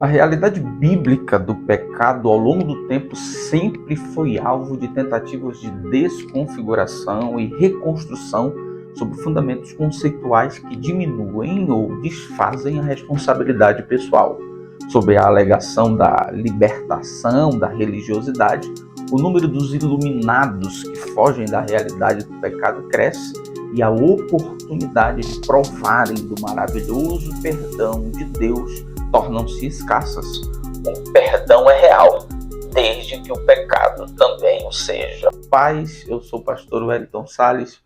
A realidade bíblica do pecado ao longo do tempo sempre foi alvo de tentativas de desconfiguração e reconstrução sobre fundamentos conceituais que diminuem ou desfazem a responsabilidade pessoal. Sob a alegação da libertação da religiosidade, o número dos iluminados que fogem da realidade do pecado cresce e a oportunidade de provarem do maravilhoso perdão de Deus tornam-se escassas. O perdão é real, desde que o pecado também o seja. Paz, eu sou o pastor Wellington Salles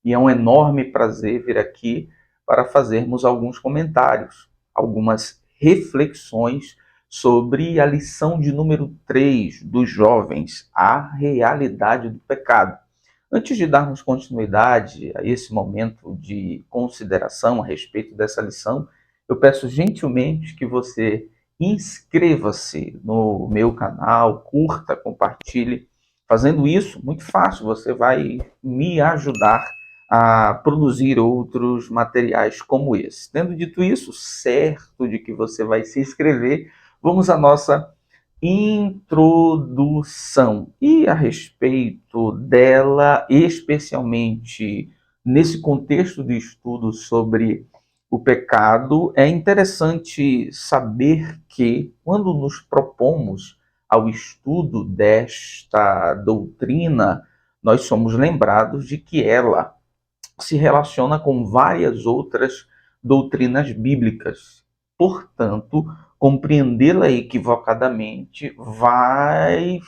e é um enorme prazer vir aqui para fazermos alguns comentários, algumas reflexões sobre a lição de número 3 dos jovens, a realidade do pecado. Antes de darmos continuidade a esse momento de consideração a respeito dessa lição, eu peço gentilmente que você inscreva-se no meu canal, curta, compartilhe. Fazendo isso, muito fácil, você vai me ajudar a produzir outros materiais como esse. Tendo dito isso, certo de que você vai se inscrever, vamos à nossa introdução. E a respeito dela, especialmente nesse contexto de estudo sobre o pecado, é interessante saber que, quando nos propomos ao estudo desta doutrina, nós somos lembrados de que ela se relaciona com várias outras doutrinas bíblicas. Portanto, compreendê-la equivocadamente vai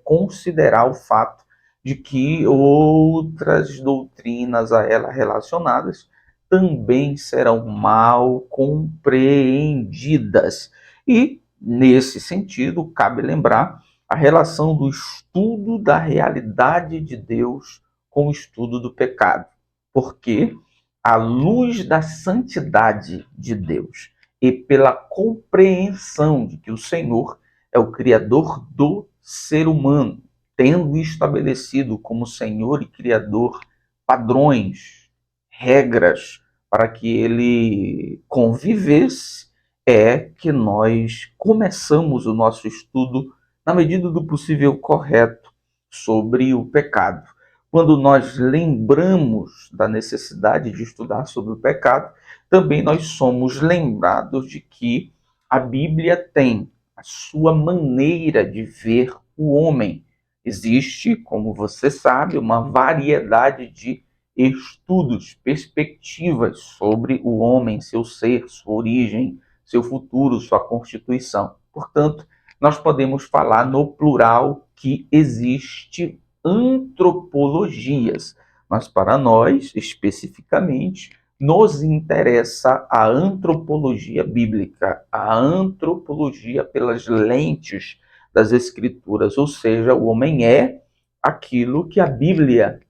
considerar o fato de que outras doutrinas a ela relacionadas também serão mal compreendidas. E, nesse sentido, cabe lembrar a relação do estudo da realidade de Deus com o estudo do pecado. Porque, à luz da santidade de Deus e pela compreensão de que o Senhor é o Criador do ser humano, tendo estabelecido como Senhor e Criador padrões, regras, para que ele convivesse, é que nós começamos o nosso estudo, na medida do possível correto, sobre o pecado. Quando nós lembramos da necessidade de estudar sobre o pecado, também nós somos lembrados de que a Bíblia tem a sua maneira de ver o homem. Existe, como você sabe, uma variedade de estudos, perspectivas sobre o homem, seu ser, sua origem, seu futuro, sua constituição. Portanto, nós podemos falar no plural que existe antropologias, mas para nós, especificamente, nos interessa a antropologia bíblica, a antropologia pelas lentes das Escrituras, ou seja, o homem é aquilo que a Bíblia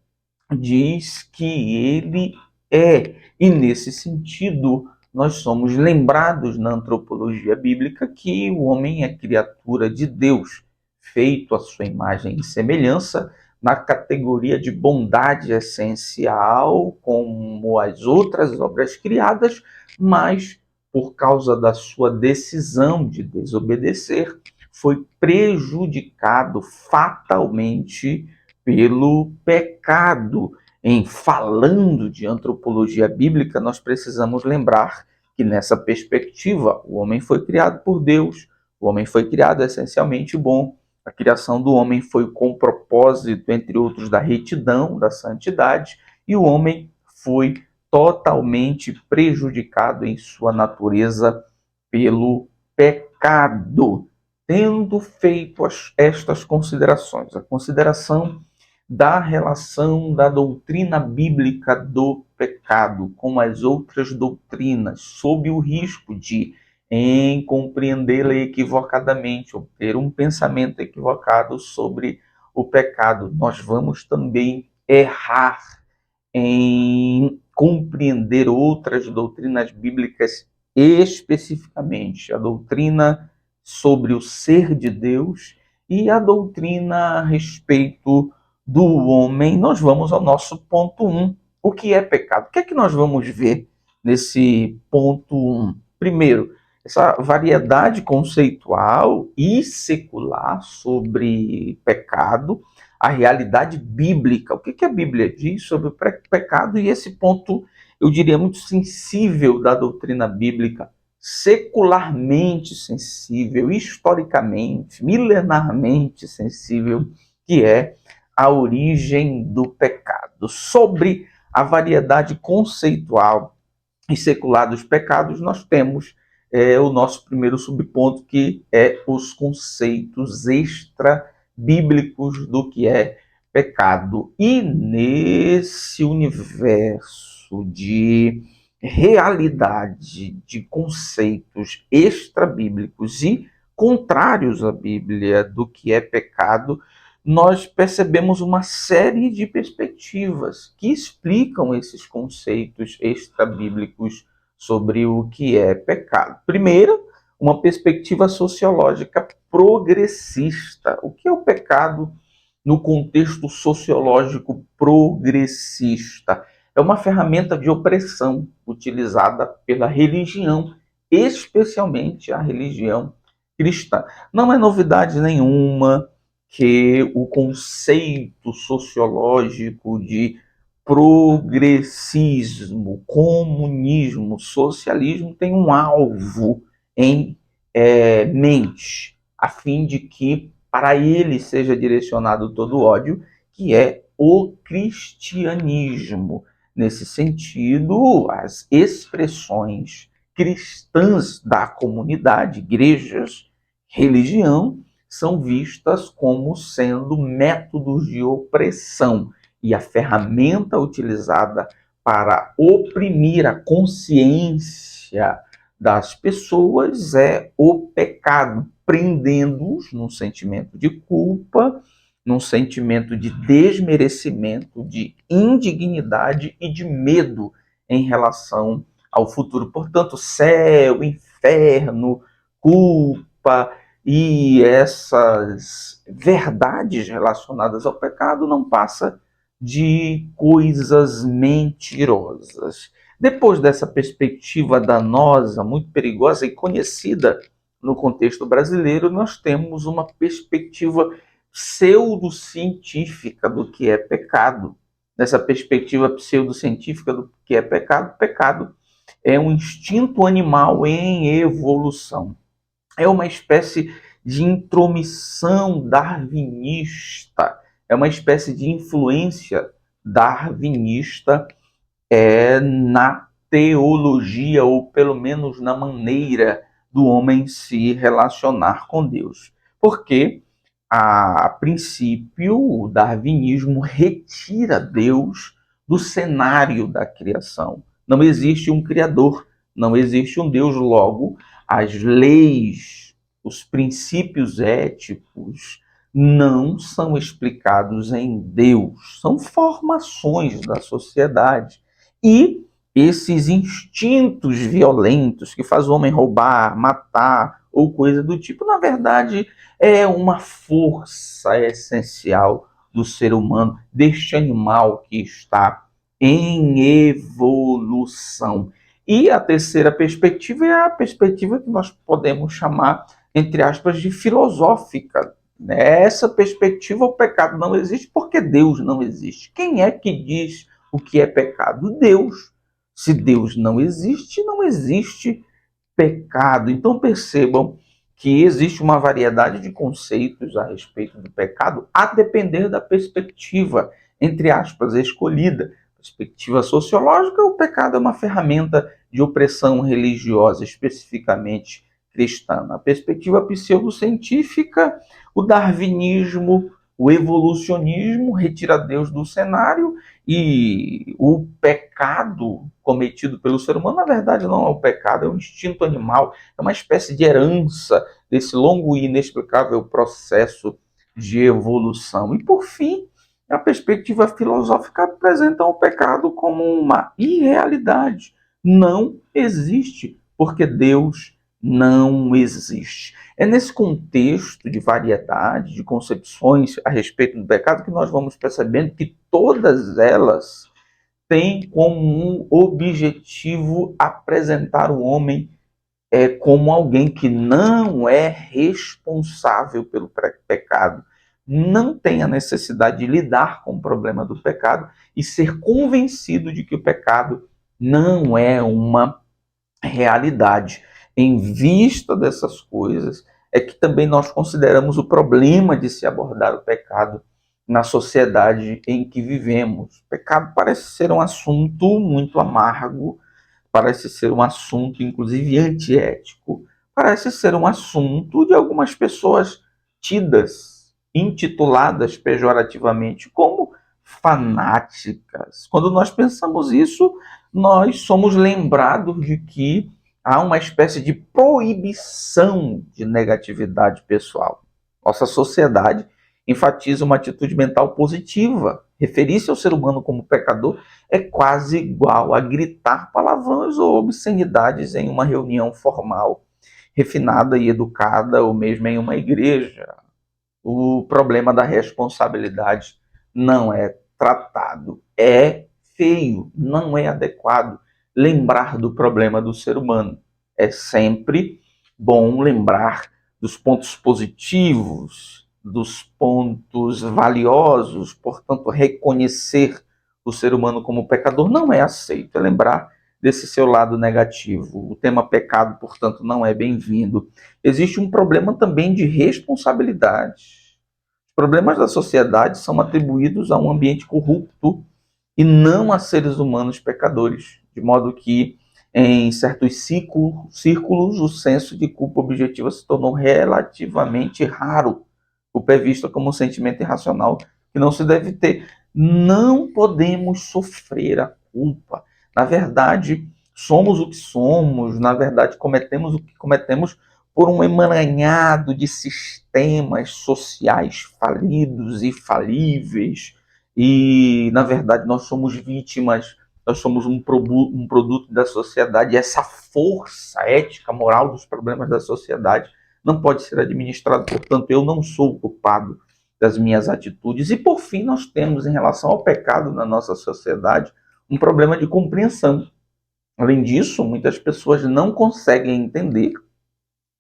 diz que ele é. E nesse sentido, nós somos lembrados na antropologia bíblica que o homem é criatura de Deus, feito à sua imagem e semelhança, na categoria de bondade essencial, como as outras obras criadas, mas por causa da sua decisão de desobedecer, foi prejudicado fatalmente pelo pecado. Em falando de antropologia bíblica, nós precisamos lembrar que nessa perspectiva o homem foi criado por Deus, o homem foi criado essencialmente bom, a criação do homem foi com propósito, entre outros, da retidão, da santidade, e o homem foi totalmente prejudicado em sua natureza pelo pecado. Tendo feito estas considerações, a consideração da relação da doutrina bíblica do pecado com as outras doutrinas, sob o risco de, em compreendê-la equivocadamente, ou ter um pensamento equivocado sobre o pecado, nós vamos também errar em compreender outras doutrinas bíblicas, especificamente a doutrina sobre o ser de Deus e a doutrina a respeito do homem. Nós vamos ao nosso ponto 1. O que é pecado? O que é que nós vamos ver nesse ponto 1? Primeiro, essa variedade conceitual e secular sobre pecado, a realidade bíblica. O que a Bíblia diz sobre o pecado e esse ponto, eu diria, muito sensível da doutrina bíblica, secularmente sensível, historicamente, milenarmente sensível, que é a origem do pecado. Sobre a variedade conceitual e secular dos pecados, nós temos o nosso primeiro subponto, que é os conceitos extra-bíblicos do que é pecado. E nesse universo de realidade, de conceitos extra-bíblicos e contrários à Bíblia do que é pecado, nós percebemos uma série de perspectivas que explicam esses conceitos extra-bíblicos sobre o que é pecado. Primeiro, uma perspectiva sociológica progressista. O que é o pecado no contexto sociológico progressista? É uma ferramenta de opressão utilizada pela religião, especialmente a religião cristã. Não é novidade nenhuma que o conceito sociológico de progressismo, comunismo, socialismo tem um alvo em mente, a fim de que para ele seja direcionado todo o ódio, que é o cristianismo. Nesse sentido, as expressões cristãs da comunidade, igrejas, religião, são vistas como sendo métodos de opressão. E a ferramenta utilizada para oprimir a consciência das pessoas é o pecado, prendendo-os num sentimento de culpa, num sentimento de desmerecimento, de indignidade e de medo em relação ao futuro. Portanto, céu, inferno, culpa e essas verdades relacionadas ao pecado não passa de coisas mentirosas. Depois dessa perspectiva danosa, muito perigosa e conhecida no contexto brasileiro, nós temos uma perspectiva pseudocientífica do que é pecado. Nessa perspectiva pseudocientífica do que é pecado, pecado é um instinto animal em evolução. É uma espécie de intromissão darwinista, é uma espécie de influência darwinista na teologia, ou pelo menos na maneira do homem se relacionar com Deus. Porque, a princípio, o darwinismo retira Deus do cenário da criação. Não existe um criador, não existe um Deus, logo, as leis, os princípios éticos não são explicados em Deus, são formações da sociedade. E esses instintos violentos que faz o homem roubar, matar ou coisa do tipo, na verdade, é uma força essencial do ser humano, deste animal que está em evolução. E a terceira perspectiva é a perspectiva que nós podemos chamar, entre aspas, de filosófica. Nessa perspectiva, o pecado não existe porque Deus não existe. Quem é que diz o que é pecado? Deus. Se Deus não existe pecado. Então percebam que existe uma variedade de conceitos a respeito do pecado, a depender da perspectiva, entre aspas, escolhida. Perspectiva sociológica, o pecado é uma ferramenta de opressão religiosa, especificamente cristã. Na perspectiva pseudocientífica, o darwinismo, o evolucionismo retira Deus do cenário, e o pecado cometido pelo ser humano, na verdade, não é um pecado, é um instinto animal, é uma espécie de herança desse longo e inexplicável processo de evolução. E, por fim, a perspectiva filosófica apresenta o pecado como uma irrealidade. Não existe, porque Deus não existe. É nesse contexto de variedade, de concepções a respeito do pecado, que nós vamos percebendo que todas elas têm como um objetivo apresentar o homem como alguém que não é responsável pelo pecado, não tem a necessidade de lidar com o problema do pecado e ser convencido de que o pecado não é uma realidade. Em vista dessas coisas, é que também nós consideramos o problema de se abordar o pecado na sociedade em que vivemos. O pecado parece ser um assunto muito amargo, parece ser um assunto, inclusive, antiético, parece ser um assunto de algumas pessoas tidas, intituladas pejorativamente como fanáticas. Quando nós pensamos isso, nós somos lembrados de que há uma espécie de proibição de negatividade pessoal. Nossa sociedade enfatiza uma atitude mental positiva. Referir-se ao ser humano como pecador é quase igual a gritar palavrões ou obscenidades em uma reunião formal, refinada e educada, ou mesmo em uma igreja. O problema da responsabilidade não é tratado. É feio, não é adequado lembrar do problema do ser humano. É sempre bom lembrar dos pontos positivos, dos pontos valiosos, portanto, reconhecer o ser humano como pecador não é aceito, é lembrar desse seu lado negativo. O tema pecado, portanto, não é bem-vindo. Existe um problema também de responsabilidade. Os problemas da sociedade são atribuídos a um ambiente corrupto e não a seres humanos pecadores, de modo que em certos círculos o senso de culpa objetiva se tornou relativamente raro. Culpa é vista como um sentimento irracional que não se deve ter. Não podemos sofrer a culpa. Na verdade, somos o que somos, na verdade, cometemos o que cometemos por um emaranhado de sistemas sociais falidos e falíveis. E, na verdade, nós somos vítimas, nós somos um produto da sociedade. E essa força ética, moral dos problemas da sociedade não pode ser administrado. Portanto, eu não sou o culpado das minhas atitudes. E, por fim, nós temos, em relação ao pecado na nossa sociedade, um problema de compreensão. Além disso, muitas pessoas não conseguem entender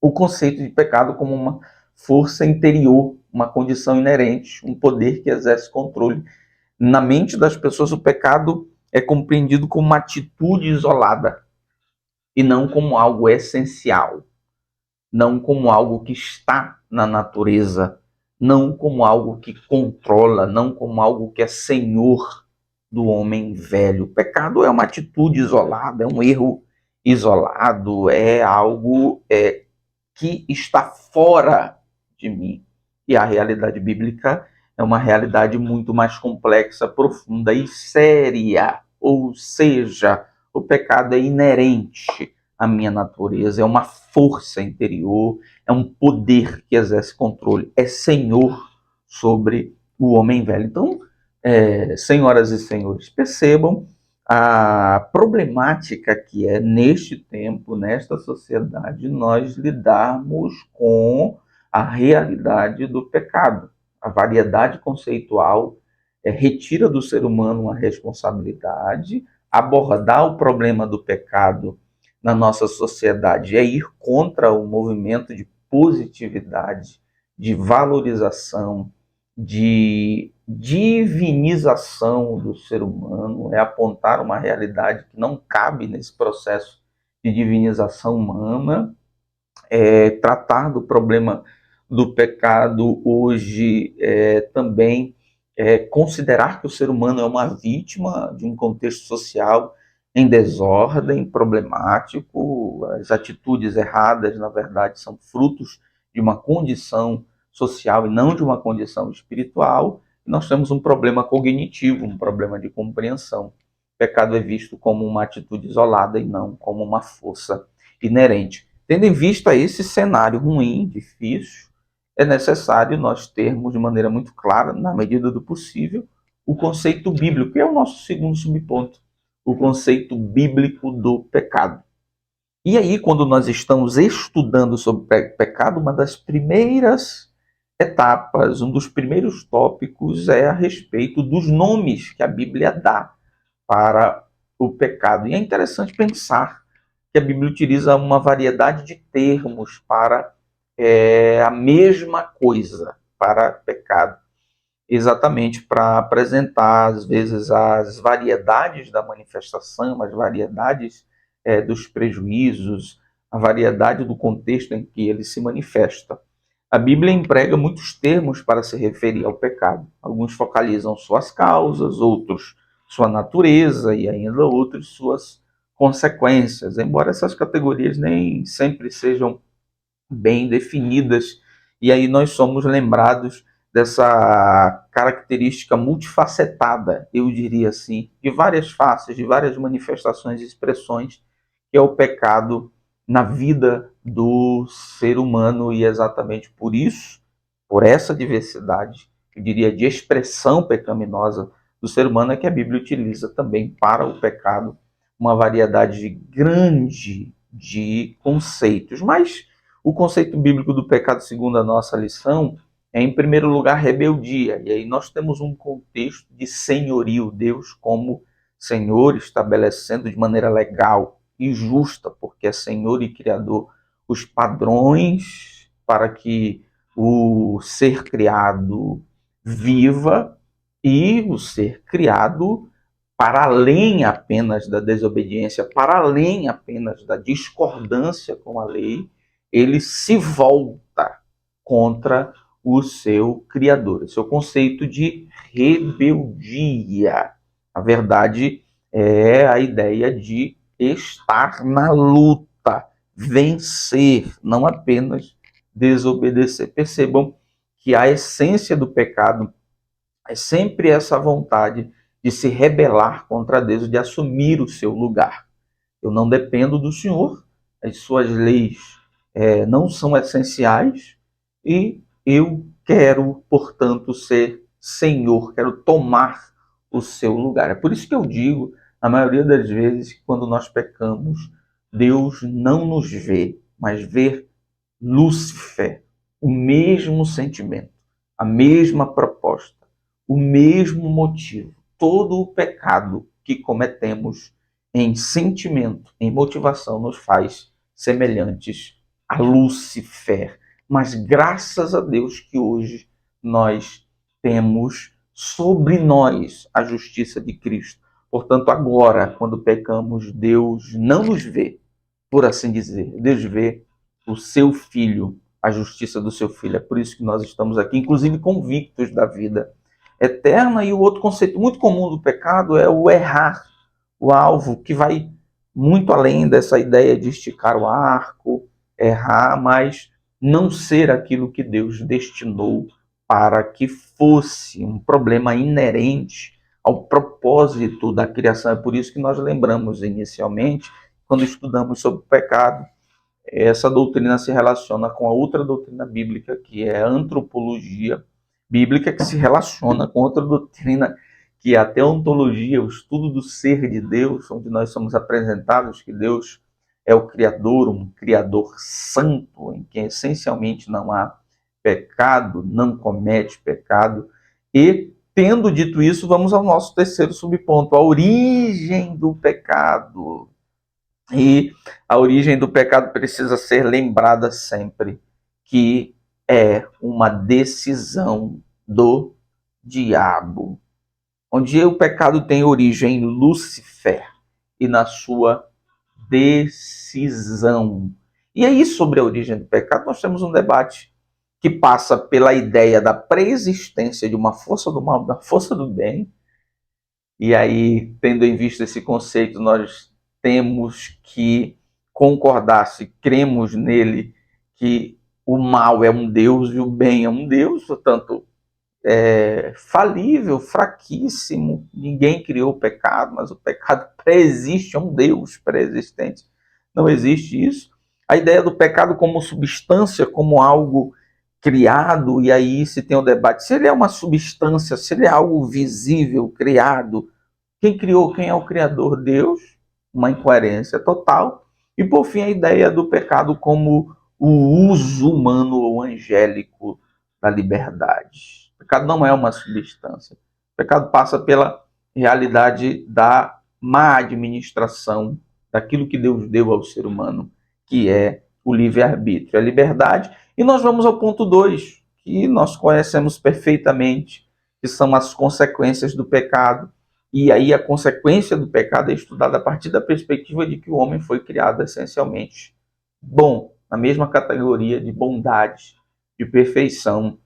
o conceito de pecado como uma força interior, uma condição inerente, um poder que exerce controle. Na mente das pessoas, o pecado é compreendido como uma atitude isolada e não como algo essencial, não como algo que está na natureza, não como algo que controla, não como algo que é senhor do homem velho. O pecado é uma atitude isolada, é um erro isolado, é algo que está fora de mim. E a realidade bíblica é uma realidade muito mais complexa, profunda e séria. Ou seja, o pecado é inerente à minha natureza, é uma força interior, é um poder que exerce controle, é senhor sobre o homem velho. Então, senhoras e senhores, percebam a problemática que é, neste tempo, nesta sociedade, nós lidarmos com a realidade do pecado. A variedade conceitual retira do ser humano uma responsabilidade. Abordar o problema do pecado na nossa sociedade é ir contra o movimento de positividade, de valorização, de divinização do ser humano, é apontar uma realidade que não cabe nesse processo de divinização humana, tratar do problema do pecado hoje também considerar que o ser humano é uma vítima de um contexto social em desordem, problemático. As atitudes erradas, na verdade, são frutos de uma condição social e não de uma condição espiritual. Nós temos um problema cognitivo, um problema de compreensão. O pecado é visto como uma atitude isolada e não como uma força inerente. Tendo em vista esse cenário ruim, difícil, é necessário nós termos de maneira muito clara, na medida do possível, o conceito bíblico, que é o nosso segundo subponto, o conceito bíblico do pecado. E aí, quando nós estamos estudando sobre pecado, uma das primeiras etapas, um dos primeiros tópicos é a respeito dos nomes que a Bíblia dá para o pecado. E é interessante pensar que a Bíblia utiliza uma variedade de termos para a mesma coisa, para pecado, exatamente para apresentar, às vezes, as variedades da manifestação, as variedades dos prejuízos, a variedade do contexto em que ele se manifesta. A Bíblia emprega muitos termos para se referir ao pecado. Alguns focalizam suas causas, outros sua natureza e ainda outros suas consequências, embora essas categorias nem sempre sejam bem definidas. E aí nós somos lembrados dessa característica multifacetada, eu diria assim, de várias faces, de várias manifestações e expressões, que é o pecado na vida do ser humano. E exatamente por isso, por essa diversidade, eu diria, de expressão pecaminosa do ser humano, é que a Bíblia utiliza também para o pecado uma variedade grande de conceitos. Mas o conceito bíblico do pecado, segundo a nossa lição, é, em primeiro lugar, rebeldia. E aí nós temos um contexto de senhorio, Deus como Senhor, estabelecendo de maneira legal e justa, porque é Senhor e Criador, os padrões para que o ser criado viva, e o ser criado, para além apenas da desobediência, para além apenas da discordância com a lei, ele se volta contra o seu Criador. Esse é o conceito de rebeldia. A verdade é a ideia de estar na luta, vencer, não apenas desobedecer. Percebam que a essência do pecado é sempre essa vontade de se rebelar contra Deus, de assumir o seu lugar. Eu não dependo do Senhor, as suas leis não são essenciais, e eu quero, portanto, ser Senhor, quero tomar o seu lugar. É por isso que eu digo, na maioria das vezes, que quando nós pecamos, Deus não nos vê, mas vê Lúcifer, o mesmo sentimento, a mesma proposta, o mesmo motivo. Todo o pecado que cometemos em sentimento, em motivação, nos faz semelhantes a Lúcifer. Mas graças a Deus que hoje nós temos sobre nós a justiça de Cristo. Portanto, agora, quando pecamos, Deus não nos vê, por assim dizer. Deus vê o seu Filho, a justiça do seu Filho. É por isso que nós estamos aqui, inclusive convictos da vida eterna. E o outro conceito muito comum do pecado é o errar, o alvo, que vai muito além dessa ideia de esticar o arco, errar, mas não ser aquilo que Deus destinou para que fosse, um problema inerente ao propósito da criação. É por isso que nós lembramos inicialmente, quando estudamos sobre o pecado, essa doutrina se relaciona com a outra doutrina bíblica, que é a antropologia bíblica, que se relaciona com outra doutrina, que é a teontologia, o estudo do ser de Deus, onde nós somos apresentados que Deus é o Criador, um Criador santo, em quem essencialmente não há pecado, não comete pecado. E, tendo dito isso, vamos ao nosso terceiro subponto, a origem do pecado. E a origem do pecado precisa ser lembrada sempre, que é uma decisão do diabo. Onde o pecado tem origem em Lúcifer e na sua decisão. E aí, sobre a origem do pecado, nós temos um debate que passa pela ideia da preexistência de uma força do mal, da força do bem. E aí, tendo em vista esse conceito, nós temos que concordar, se cremos nele, que o mal é um Deus e o bem é um Deus, portanto, falível, fraquíssimo. Ninguém criou o pecado, mas o pecado pré-existe, é um Deus pré-existente. Não existe isso. A ideia do pecado como substância, como algo criado, e aí se tem o debate, se ele é uma substância, se ele é algo visível, criado, quem criou, quem é o criador? Deus, uma incoerência total. E por fim, a ideia do pecado como o uso humano ou angélico da liberdade. O pecado não é uma substância. O pecado passa pela realidade da má administração daquilo que Deus deu ao ser humano, que é o livre-arbítrio, a liberdade. E nós vamos ao ponto 2, que nós conhecemos perfeitamente, que são as consequências do pecado. E aí a consequência do pecado é estudada a partir da perspectiva de que o homem foi criado essencialmente bom, na mesma categoria de bondade, de perfeição,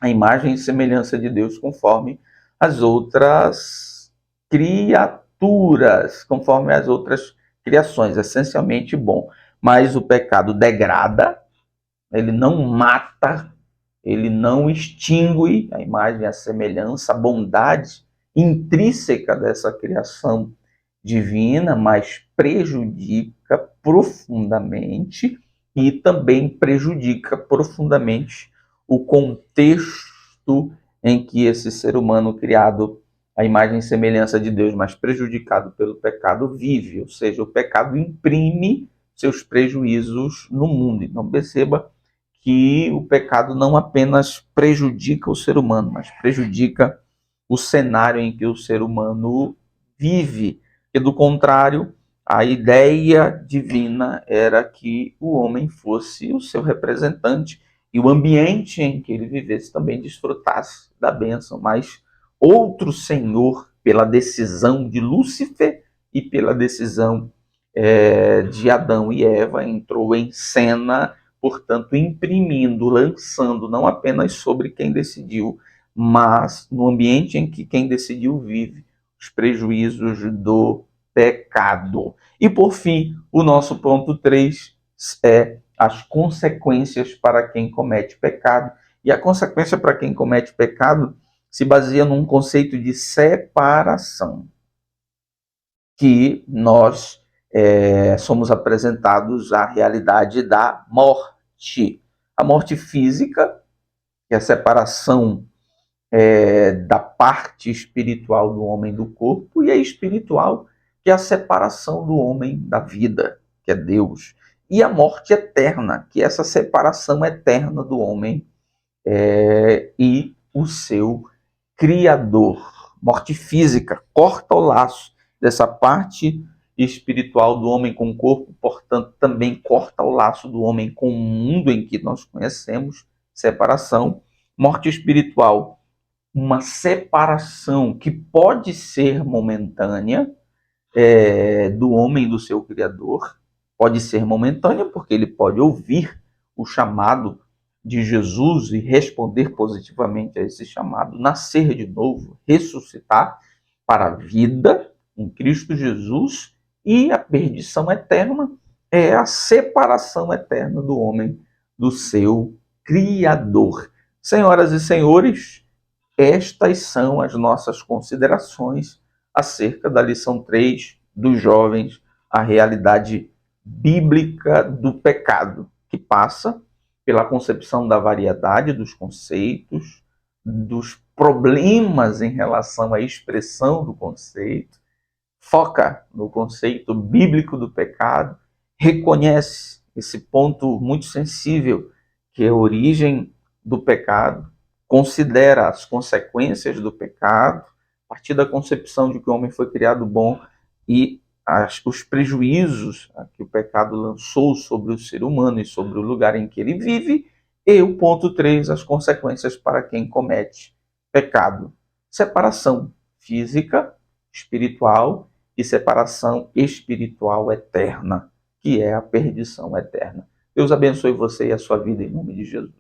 a imagem e semelhança de Deus, conforme as outras criaturas, conforme as outras criações, essencialmente bom. Mas o pecado degrada, ele não mata, ele não extingue a imagem, a semelhança, a bondade intrínseca dessa criação divina, mas prejudica profundamente e também prejudica profundamente o contexto em que esse ser humano criado à imagem e semelhança de Deus, mas prejudicado pelo pecado, vive. Ou seja, o pecado imprime seus prejuízos no mundo. Então perceba que o pecado não apenas prejudica o ser humano, mas prejudica o cenário em que o ser humano vive. E do contrário, a ideia divina era que o homem fosse o seu representante e o ambiente em que ele vivesse também desfrutasse da bênção. Mas outro Senhor, pela decisão de Lúcifer e pela decisão de Adão e Eva, entrou em cena, portanto, imprimindo, lançando não apenas sobre quem decidiu, mas no ambiente em que quem decidiu vive, os prejuízos do pecado. E por fim, o nosso ponto 3 é as consequências para quem comete pecado. E a consequência para quem comete pecado se baseia num conceito de separação, que nós somos apresentados à realidade da morte. A morte física, que é a separação da parte espiritual do homem do corpo, e a espiritual, que é a separação do homem da vida, que é Deus. E a morte eterna, que é essa separação eterna do homem e o seu Criador. Morte física, corta o laço dessa parte espiritual do homem com o corpo, portanto, também corta o laço do homem com o mundo em que nós conhecemos, separação. Morte espiritual, uma separação que pode ser momentânea do homem do seu Criador, pode ser momentânea porque ele pode ouvir o chamado de Jesus e responder positivamente a esse chamado, nascer de novo, ressuscitar para a vida em Cristo Jesus, e a perdição eterna é a separação eterna do homem do seu Criador. Senhoras e senhores, estas são as nossas considerações acerca da lição 3 dos jovens, a realidade bíblica do pecado, que passa pela concepção da variedade dos conceitos, dos problemas em relação à expressão do conceito, foca no conceito bíblico do pecado, reconhece esse ponto muito sensível, que é a origem do pecado, considera as consequências do pecado, a partir da concepção de que o homem foi criado bom e os prejuízos que o pecado lançou sobre o ser humano e sobre o lugar em que ele vive, e o ponto 3, as consequências para quem comete pecado. Separação física, espiritual e separação espiritual eterna, que é a perdição eterna. Deus abençoe você e a sua vida em nome de Jesus.